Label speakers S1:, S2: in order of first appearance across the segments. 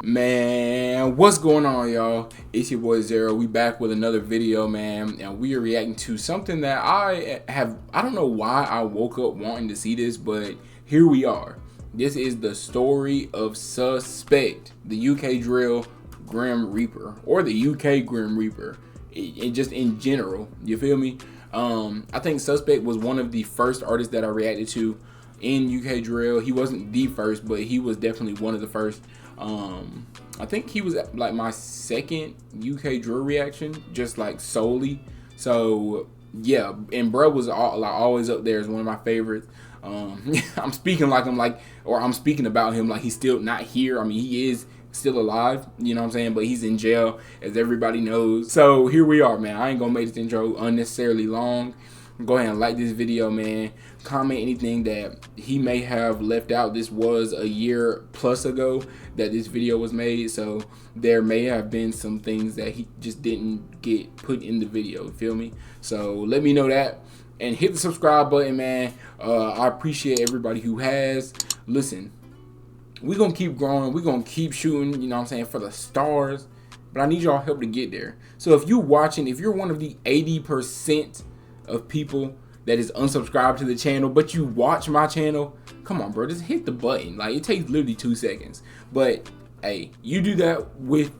S1: Man, what's going on, y'all? It's your boy Zero. We back with another video, man, and we are reacting to something that I don't know why I woke up wanting to see this, but here we are. This is the story of Suspect, the UK drill Grim Reaper, or the UK Grim Reaper, and just in general, you feel me? I think Suspect was one of the first artists that I reacted to in UK drill. He wasn't the first, but he was definitely one of the first. I think he was like my second UK drill reaction, just like solely. So yeah, and bro was always up there as one of my favorites. I'm speaking about him like he's still not here. I mean, he is still alive, you know what I'm saying, but he's in jail, as everybody knows. So here we are, man. I ain't gonna make this intro unnecessarily long. Go ahead and like this video, man. Comment anything that he may have left out. This was a year plus ago that this video was made, so there may have been some things that he just didn't get put in the video, you feel me? So let me know that, and hit the subscribe button, man. I appreciate everybody who has. Listen, we're gonna keep growing, we're gonna keep shooting, you know what I'm saying, for the stars, but I need y'all help to get there. So if you're watching, if you're one of the 80% of people that is unsubscribed to the channel, but you watch my channel, come on, bro, just hit the button. Like, it takes literally 2 seconds. But hey, you do that with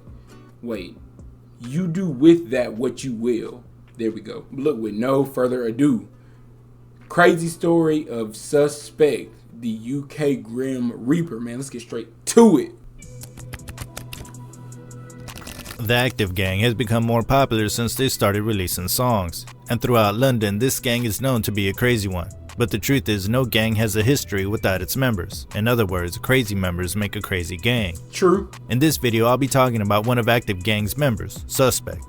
S1: that what you will. There we go. Look, with no further ado, crazy story of Suspect, the UK Grim Reaper, man. Let's get straight to it.
S2: The Active Gang has become more popular since they started releasing songs, and throughout London this gang is known to be a crazy one. But the truth is, no gang has a history without its members. In other words, crazy members make a crazy gang.
S1: True.
S2: In this video I'll be talking about one of Active Gang's members, Suspect.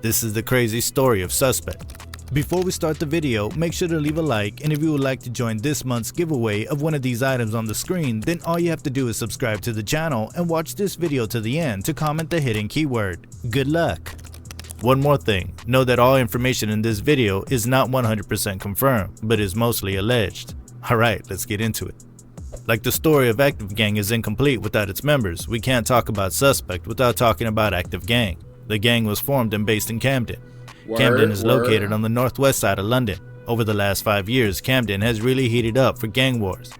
S2: This is the crazy story of Suspect. Before we start the video, make sure to leave a like, and if you would like to join this month's giveaway of one of these items on the screen, then all you have to do is subscribe to the channel and watch this video to the end to comment the hidden keyword. Good luck! One more thing, know that all information in this video is not 100% confirmed, but is mostly alleged. Alright, let's get into it. Like the story of Active Gang is incomplete without its members, we can't talk about Suspect without talking about Active Gang. The gang was formed and based in Camden. Camden is located on the northwest side of London. Over the last 5 years, Camden has really heated up for gang wars.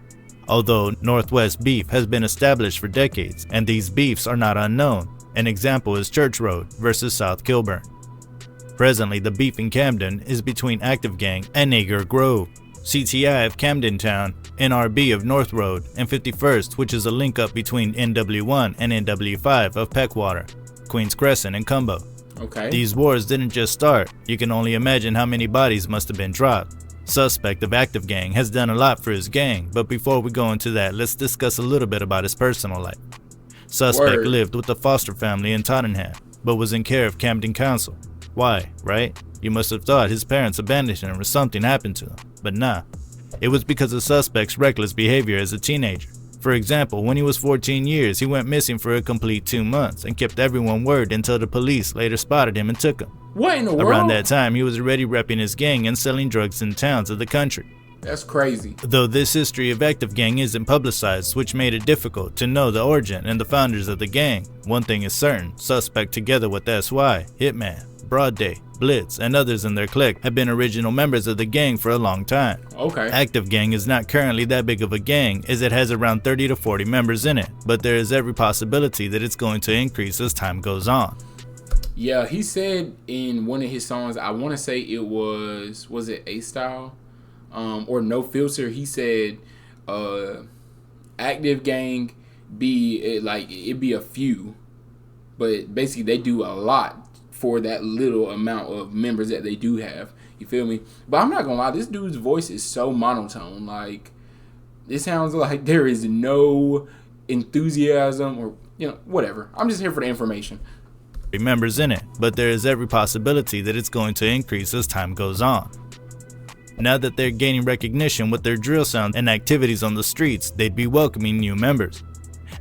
S2: Although northwest beef has been established for decades, and these beefs are not unknown. An example is Church Road versus South Kilburn. Presently, the beef in Camden is between Active Gang and Nager Grove, CTI of Camden Town, NRB of North Road, and 51st, which is a link up between NW1 and NW5 of Peckwater, Queen's Crescent, and Cumbo.
S1: Okay.
S2: These wars didn't just start. You can only imagine how many bodies must have been dropped. Suspect of Active Gang has done a lot for his gang, but before we go into that, let's discuss a little bit about his personal life. Suspect lived with a foster family in Tottenham, but was in care of Camden Council. Why, right? You must have thought his parents abandoned him or something happened to him, but nah. It was because of Suspect's reckless behavior as a teenager. For example, when he was 14 years, he went missing for a complete 2 months and kept everyone worried until the police later spotted him and took him.
S1: What in the world?
S2: Around that time, he was already repping his gang and selling drugs in towns of the country.
S1: That's crazy.
S2: Though this history of Active Gang isn't publicized, which made it difficult to know the origin and the founders of the gang, one thing is certain: Suspect together with SY, Hitman, Broad Day, Blitz, and others in their clique have been original members of the gang for a long time.
S1: Okay.
S2: Active Gang is not currently that big of a gang, as it has around 30 to 40 members in it, but there is every possibility that it's going to increase as time goes on.
S1: Yeah, he said in one of his songs, I want to say it was it A-Style? Or No Filter, he said Active Gang it'd be a few, but basically they do a lot for that little amount of members that they do have. You feel me? But I'm not gonna lie, this dude's voice is so monotone. Like, it sounds like there is no enthusiasm or, whatever. I'm just here for the information.
S2: Members in it, but there is every possibility that it's going to increase as time goes on. Now that they're gaining recognition with their drill sound and activities on the streets, they'd be welcoming new members.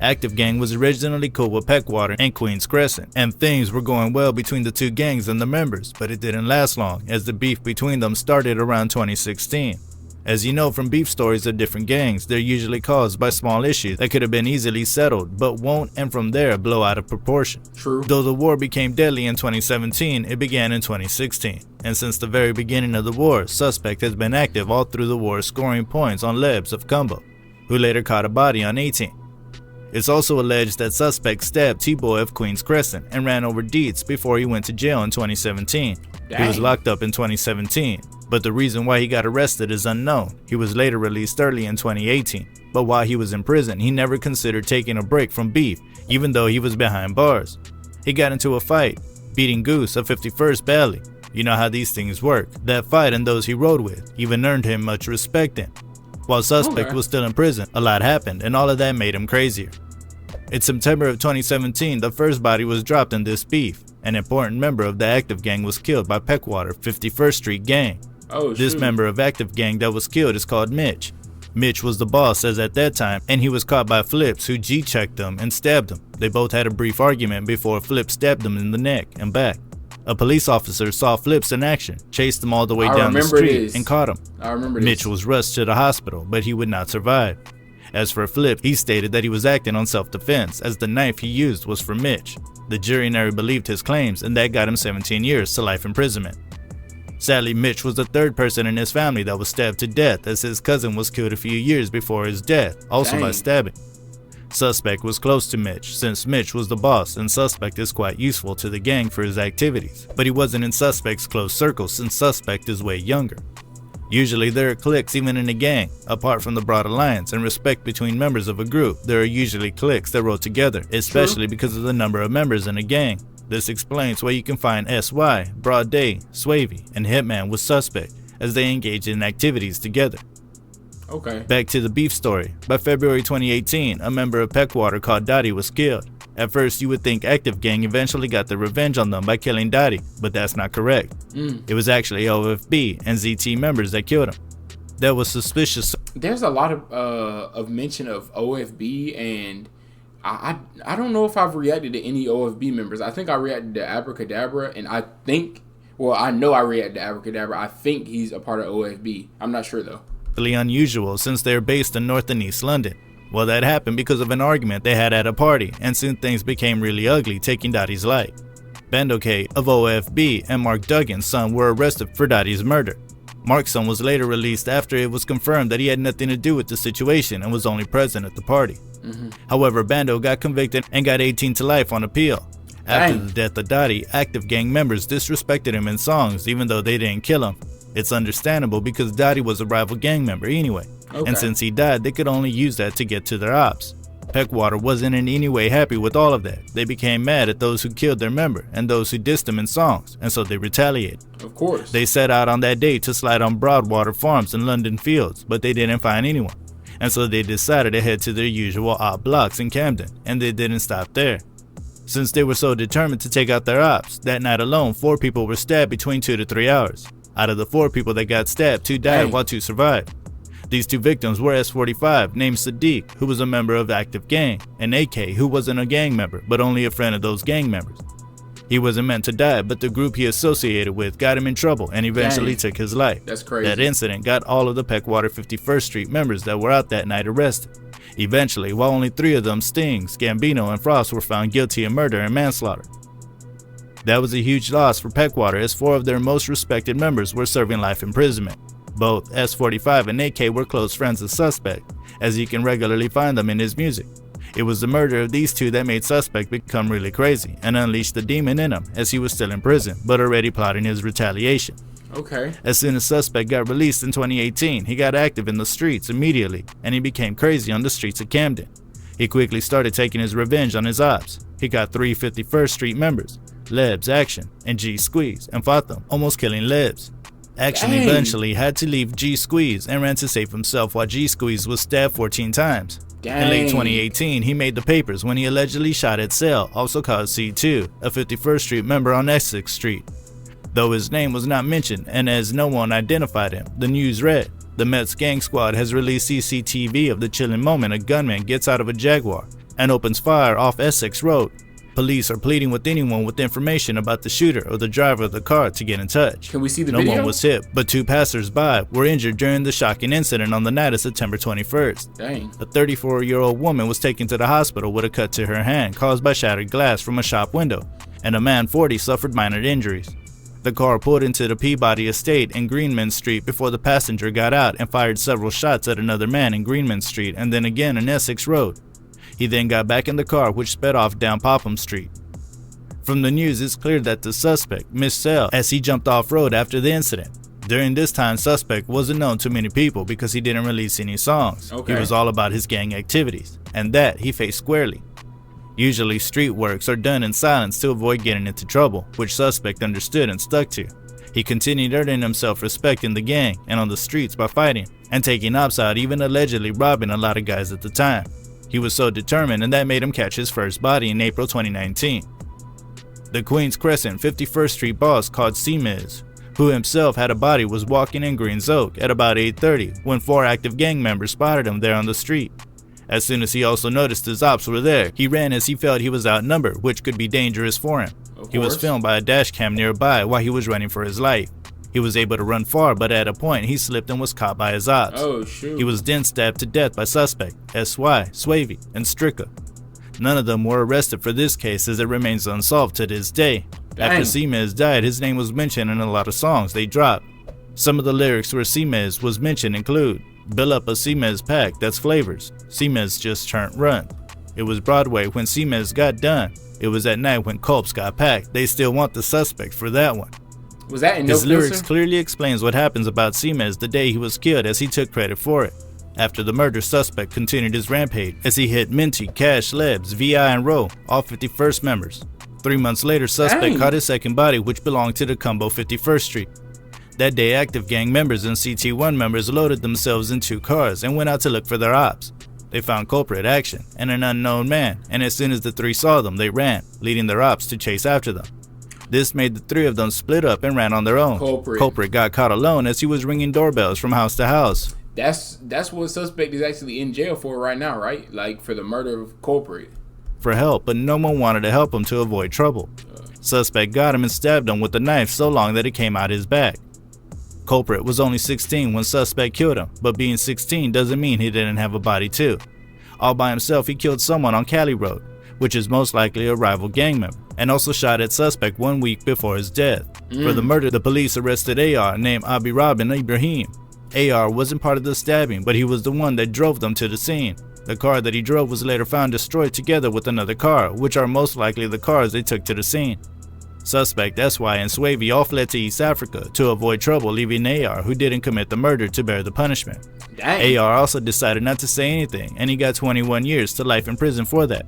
S2: Active Gang was originally cool with Peckwater and Queen's Crescent, and things were going well between the two gangs and the members, but it didn't last long, as the beef between them started around 2016. As you know from beef stories of different gangs, they're usually caused by small issues that could have been easily settled, but won't, and from there blow out of proportion.
S1: True.
S2: Though the war became deadly in 2017, it began in 2016. And since the very beginning of the war, Suspect has been active all through the war, scoring points on Lebs of Cumbo, who later caught a body on 18. It's also alleged that Suspect stabbed T-Boy of Queens Crescent and ran over Dietz before he went to jail in 2017.
S1: Dang.
S2: He was locked up in 2017, but the reason why he got arrested is unknown. He was later released early in 2018, but while he was in prison, he never considered taking a break from beef, even though he was behind bars. He got into a fight, beating Goose of 51st badly. You know how these things work. That fight and those he rode with even earned him much respect in. While Suspect was still in prison, a lot happened, and all of that made him crazier. In September of 2017, the first body was dropped in this beef. An important member of the Active Gang was killed by Peckwater 51st Street Gang.
S1: Oh,
S2: this
S1: shoot.
S2: member of Active Gang that was killed is called Mitch. Mitch was the boss as at that time, and he was caught by Flips, who G-checked him and stabbed him. They both had a brief argument before Flips stabbed him in the neck and back. A police officer saw Flips in action, chased him all the way down the street, and caught him.
S1: I remember
S2: Mitch
S1: this.
S2: was rushed to the hospital, but he would not survive. As for Flip, he stated that he was acting on self-defense, as the knife he used was for Mitch. The jury never believed his claims, and that got him 17 years to life imprisonment. Sadly, Mitch was the third person in his family that was stabbed to death, as his cousin was killed a few years before his death, also by stabbing. Suspect was close to Mitch, since Mitch was the boss, and Suspect is quite useful to the gang for his activities. But he wasn't in Suspect's close circle, since Suspect is way younger. Usually there are cliques even in a gang. Apart from the broad alliance and respect between members of a group, there are usually cliques that roll together, especially because of the number of members in a gang. This explains why you can find SY, Broad Day, Swavey, and Hitman with Suspect, as they engage in activities together.
S1: Okay.
S2: Back to the beef story. By February 2018, a member of Peckwater called Dottie was killed. At first, you would think Active Gang eventually got their revenge on them by killing Dottie, but that's not correct. It was actually OFB and ZT members that killed him. That was suspicious.
S1: There's a lot of mention of OFB, and I don't know if I've reacted to any OFB members. I think I reacted to Abracadabra, and I know I reacted to Abracadabra. I think he's a part of OFB. I'm not sure though.
S2: Really unusual since they're based in North and East London. Well, that happened because of an argument they had at a party, and soon things became really ugly, taking Dottie's life. Bando K of OFB and Mark Duggan's son were arrested for Dottie's murder. Mark's son was later released after it was confirmed that he had nothing to do with the situation and was only present at the party. However, Bando got convicted and got 18 to life on appeal. After the death of Dottie, Active Gang members disrespected him in songs even though they didn't kill him. It's understandable because Dottie was a rival gang member anyway. And since he died, they could only use that to get to their ops. Peckwater wasn't in any way happy with all of that. They became mad at those who killed their member and those who dissed him in songs, and so they retaliated.
S1: Of course.
S2: They set out on that day to slide on Broadwater Farms in London Fields, but they didn't find anyone. And so they decided to head to their usual op blocks in Camden, and they didn't stop there. Since they were so determined to take out their ops, that night alone 4 people were stabbed between 2 to 3 hours. Out of the 4 people that got stabbed, 2 died while 2 survived. These 2 victims were S45, named Sadiq, who was a member of Active Gang, and AK, who wasn't a gang member, but only a friend of those gang members. He wasn't meant to die, but the group he associated with got him in trouble and eventually took his life.
S1: That's crazy.
S2: That incident got all of the Peckwater 51st Street members that were out that night arrested. Eventually, while only 3 of them, Stings, Gambino, and Frost, were found guilty of murder and manslaughter. That was a huge loss for Peckwater, as 4 of their most respected members were serving life imprisonment. Both S45 and AK were close friends of Suspect, as you can regularly find them in his music. It was the murder of these 2 that made Suspect become really crazy and unleashed the demon in him, as he was still in prison, but already plotting his retaliation.
S1: Okay.
S2: As soon as Suspect got released in 2018, he got active in the streets immediately, and he became crazy on the streets of Camden. He quickly started taking his revenge on his ops. He got 3 51st Street members, Lebs, Action, and G Squeeze, and fought them, almost killing Lebs. Action eventually had to leave G Squeeze and ran to save himself while G Squeeze was stabbed 14 times. In late 2018, he made the papers when he allegedly shot at Cell, also called C2, a 51st Street member on Essex Street. Though his name was not mentioned, and as no one identified him, the news read, "The Mets gang squad has released CCTV of the chilling moment a gunman gets out of a Jaguar and opens fire off Essex Road. Police are pleading with anyone with information about the shooter or the driver of the car to get in touch.
S1: Can we see the
S2: video? No one was hit, but 2 passers-by were injured during the shocking incident on the night of September 21st.
S1: Dang.
S2: A 34-year-old woman was taken to the hospital with a cut to her hand caused by shattered glass from a shop window, and a man 40 suffered minor injuries. The car pulled into the Peabody Estate in Greenman Street before the passenger got out and fired several shots at another man in Greenman Street and then again in Essex Road. He then got back in the car, which sped off down Popham Street. From the news, it's clear that the suspect missed cell as he jumped off-road after the incident. During this time, suspect wasn't known to many people because he didn't release any songs.
S1: Okay.
S2: He was all about his gang activities, and that he faced squarely. Usually, street works are done in silence to avoid getting into trouble, which suspect understood and stuck to. He continued earning himself respect in the gang and on the streets by fighting and taking ops out, even allegedly robbing a lot of guys at the time. He was so determined, and that made him catch his first body in April 2019. The Queens Crescent 51st Street boss called C-Miz, who himself had a body, was walking in Greens Oak at about 8:30 when 4 active gang members spotted him there on the street. As soon as he also noticed his ops were there, he ran as he felt he was outnumbered, which could be dangerous for him. He was filmed by a dash cam nearby while he was running for his life. He was able to run far, but at a point he slipped and was caught by his ops.
S1: Oh, shoot.
S2: He was then stabbed to death by suspect S.Y., Swavey, and Stricka. None of them were arrested for this case as it remains unsolved to this day.
S1: Dang.
S2: After C-Miz died, his name was mentioned in a lot of songs they dropped. Some of the lyrics where C-Miz was mentioned include, "Bill up a C-Miz pack, that's flavors. C-Miz just turned run. It was Broadway when C-Miz got done. It was at night when Culps got packed. They still want the suspect for that one."
S1: Was that in No
S2: His lyrics
S1: Filter?
S2: clearly explains what happens about C-Miz the day he was killed, as he took credit for it. After the murder, suspect continued his rampage as he hit Minty, Cash, Lebs, VI, and Roe, all 51st members. 3 months later, suspect
S1: Dang.
S2: caught his second body, which belonged to the Cumbo 51st Street. That day, active gang members and CT1 members loaded themselves in 2 cars and went out to look for their ops. They found culprit Action and an unknown man, and as soon as the 3 saw them, they ran, leading their ops to chase after them. This made the 3 of them split up and ran on their own. Culprit got caught alone as he was ringing doorbells from house to house.
S1: That's what suspect is actually in jail for right now, right? Like for the murder of culprit.
S2: For help, but no one wanted to help him to avoid trouble. Suspect got him and stabbed him with a knife so long that it came out his back. Culprit was only 16 when suspect killed him, but being 16 doesn't mean he didn't have a body too. All by himself, he killed someone on Cali Road, which is most likely a rival gang member, and also shot at suspect 1 week before his death. For the murder, the police arrested AR named Abirabin Ibrahim. AR wasn't part of the stabbing, but he was the one that drove them to the scene. The car that he drove was later found destroyed together with another car, which are most likely the cars they took to the scene. Suspect SY and Swavey all fled to East Africa to avoid trouble, leaving AR, who didn't commit the murder, to bear the punishment.
S1: Dang.
S2: AR also decided not to say anything, and he got 21 years to life in prison for that.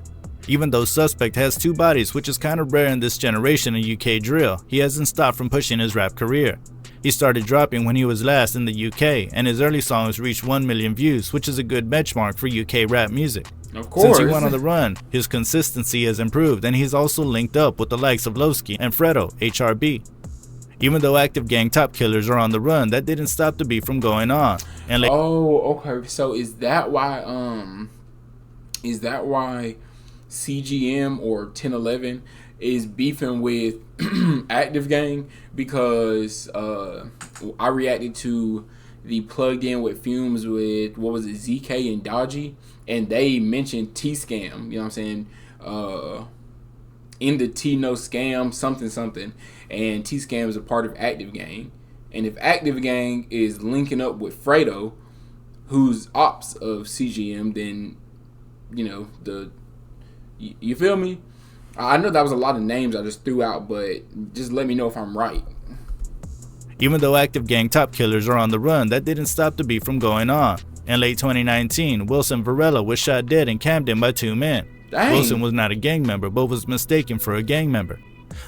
S2: Even though suspect has 2 bodies, which is kind of rare in this generation of UK drill, he hasn't stopped from pushing his rap career. He started dropping when he was last in the UK, and his early songs reached 1 million views, which is a good benchmark for UK rap music.
S1: Of course.
S2: Since he went on the run, his consistency has improved, and he's also linked up with the likes of Lowski and Fredo, HRB. Even though active gang top killers are on the run, that didn't stop the beef from going on. And
S1: okay. So is that why CGM or 1011 is beefing with active gang? Because I reacted to the Plugged In with Fumes with, what was it, ZK and Dodgy, and they mentioned T-Scam, you know what I'm saying, in the T-No Scam something, and T-Scam is a part of Active Gang, and if Active Gang is linking up with Fredo, who's ops of CGM, then, you know, you feel me? I know that was a lot of names I just threw out, but just let me know if I'm right.
S2: Even though active gang top killers are on the run, that didn't stop the beef from going on. In late 2019, Wilson Varela was shot dead in Camden by 2 men.
S1: Dang.
S2: Wilson was not a gang member, but was mistaken for a gang member.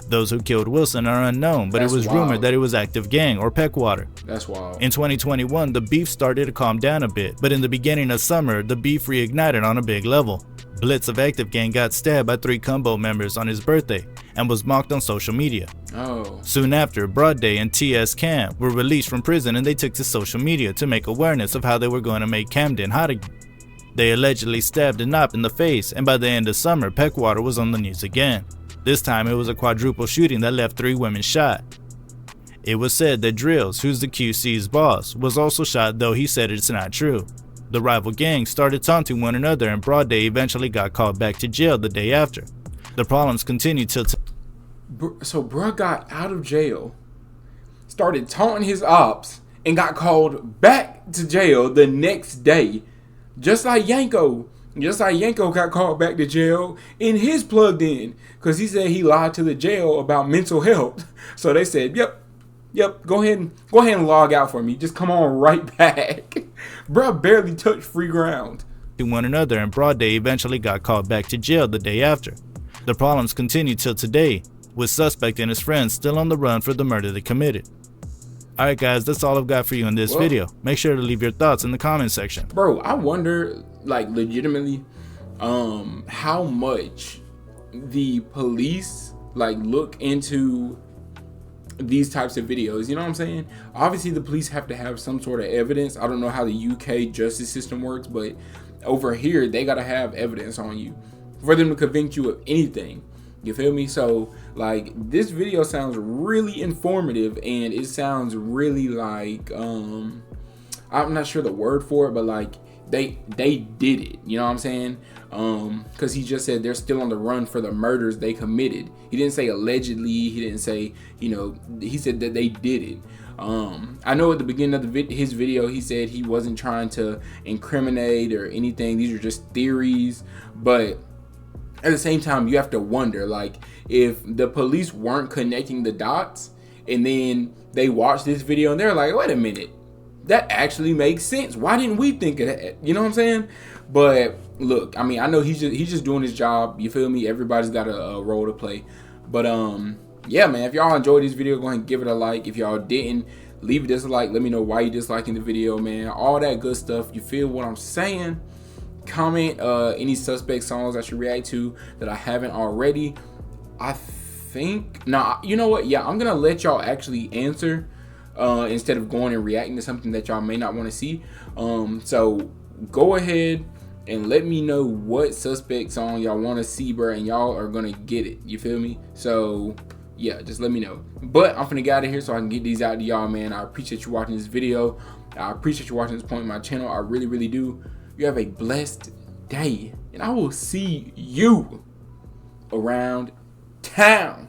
S2: Those who killed Wilson are unknown, but
S1: That's
S2: it was
S1: wild.
S2: rumored that it was active gang or Peckwater.
S1: That's wild.
S2: In 2021, the beef started to calm down a bit, but in the beginning of summer, the beef reignited on a big level. Blitz of Active Gang got stabbed by 3 Cumbo members on his birthday and was mocked on social media.
S1: Oh.
S2: Soon after, Broad Day and TS Cam were released from prison, and they took to social media to make awareness of how they were going to make Camden hot again. They allegedly stabbed a Knopp in the face, and by the end of summer, Peckwater was on the news again. This time it was a quadruple shooting that left 3 women shot. It was said that Drills, who's the QC's boss, was also shot, though he said it's not true. The rival gangs started taunting one another, and Broad Day eventually got called back to jail the day after. The problems continued till
S1: so bruh got out of jail, started taunting his ops, and got called back to jail the next day. Just like Yanko got called back to jail, and his plugged in because he said he lied to the jail about mental health. So they said, yep, go ahead and log out for me. Just come on right back. Bruh barely touched free ground.
S2: To one another, and Broad Day eventually got called back to jail the day after. The problems continued till today, with suspect and his friends still on the run for the murder they committed. Alright guys, that's all I've got for you in this video. Make sure to leave your thoughts in the comment section.
S1: Bro, I wonder, like, legitimately, how much the police, like, look into these types of videos. You know what I'm saying? Obviously, the police have to have some sort of evidence. I don't know how the UK justice system works, but over here, they gotta have evidence on you for them to convict you of anything. You feel me? So, like, this video sounds really informative, and it sounds really like, I'm not sure the word for it, but like, they did it. You know what I'm saying? Because he just said they're still on the run for the murders they committed. He didn't say allegedly. He didn't say, you know, he said that they did it. I know at the beginning of his video, he said he wasn't trying to incriminate or anything. These are just theories, but at the same time, you have to wonder, like, if the police weren't connecting the dots and then they watch this video and they're like, wait a minute, that actually makes sense. Why didn't we think of that? You know what I'm saying? But look, I mean, I know he's just doing his job. You feel me? Everybody's got a role to play. But yeah, man, if y'all enjoyed this video, go ahead and give it a like. If y'all didn't, leave a dislike. Let me know why you're disliking the video, man. All that good stuff. You feel what I'm saying? Comment any suspect songs I should react to that I haven't already. I think, you know what? Yeah, I'm gonna let y'all actually answer instead of going and reacting to something that y'all may not want to see. So go ahead and let me know what suspect song y'all want to see, bro, and y'all are gonna get it. You feel me? So yeah, just let me know. But I'm finna get out of here so I can get these out to y'all, man. I appreciate you watching this video. I appreciate you watching this point in my channel. I really, really do. You have a blessed day, and I will see you around town.